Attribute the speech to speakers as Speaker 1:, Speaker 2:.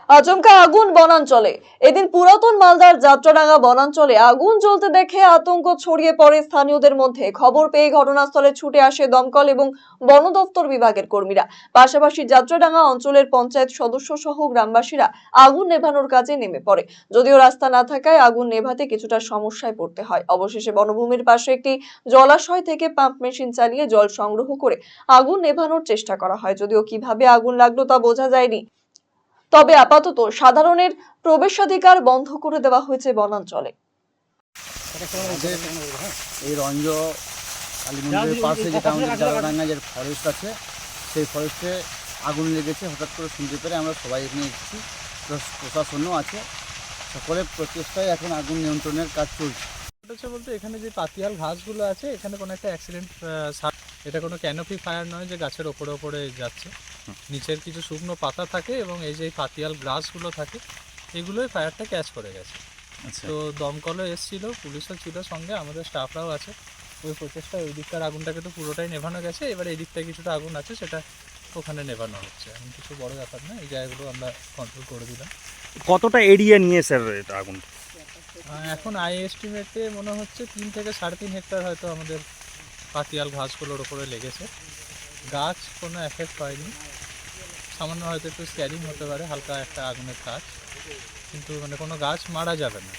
Speaker 1: আচমকা আগুন বনাঞ্চলে। এদিন পুরাতন মালদার যাত্রাডাঙ্গা বনাঞ্চলে আগুন জ্বলতে দেখে আতঙ্ক ছড়িয়ে পড়ে স্থানীয়দের মধ্যে। খবর পেয়ে ঘটনাস্থলে ছুটে আসে দমকল এবং বন দপ্তর বিভাগের কর্মীরা। পাশাপাশি যাত্রাডাঙ্গা অঞ্চলের পঞ্চায়েত সদস্য সহ গ্রামবাসীরা আগুন নেভানোর কাজে নেমে পড়ে। যদিও রাস্তা না থাকায় আগুন নেভাতে কিছুটা সমস্যায় পড়তে হয়। অবশেষে বনভূমির পাশে একটি জলাশয় থেকে পাম্প মেশিন চালিয়ে জল সংগ্রহ করে আগুন নেভানোর চেষ্টা করা হয়। যদিও কিভাবে আগুন লাগলো তা বোঝা যায়নি। তবে আপাতত সাধারণের প্রবেশাধিকার বন্ধ করে দেওয়া হয়েছে বনাঞ্চলে।
Speaker 2: আমাদের এই রঞ্জ কালী মন্দিরের পাশে যেটা আমাদের জালাডাঙ্গা যে ফরেস্ট আছে, সেই ফরেস্টে আগুন লেগেছে। হঠাৎ করে শুনতে পেরে আমরা সবাই এখানে এসেছি, প্লাস প্রশাসনও আছে। সকলের প্রচেষ্টায় এখন আগুন নিয়ন্ত্রণের কাজ চলছে।
Speaker 3: হচ্ছে বলতে এখানে যে পাতিয়াল ঘাসগুলো আছে, এখানে কোনো একটা অ্যাক্সিডেন্ট, এটা কোনো ক্যানোপি ফায়ার নয় যে গাছের ওপরে ওপরে যাচ্ছে। নিচের কিছু শুকনো পাতা থাকে এবং এই যে পাতিয়াল গ্রাসগুলো থাকে, এগুলোই ফায়ারটা ক্যাচ করে গেছে। তো দমকলও এসেছিলো, পুলিশও ছিল সঙ্গে, আমাদের স্টাফরাও আছে। ওই প্রচেষ্টা ওই দিককার আগুনটাকে তো পুরোটাই নেভানো গেছে, এবার এই দিকটায় কিছুটা আগুন আছে, সেটা ওখানে নেভানো হচ্ছে। এখন কিছু বড় ব্যাপার না, এই জায়গাগুলো আমরা কন্ট্রোল করে দিলাম।
Speaker 4: কতটা এরিয়া নিয়ে স্যার এটা আগুন?
Speaker 3: এখন আই এস্টিমেটে মনে হচ্ছে 3 থেকে 3.5 হেক্টর হয়তো আমাদের পাতিয়াল ঘাসগুলোর ওপরে লেগেছে। গাছ কোনো এফেক্ট হয়নি, সামান্য হয়তো একটু স্ক্যারিং হতে পারে, হালকা একটা আগুনের কাজ, কিন্তু মানে কোনো গাছ মারা যাবে না।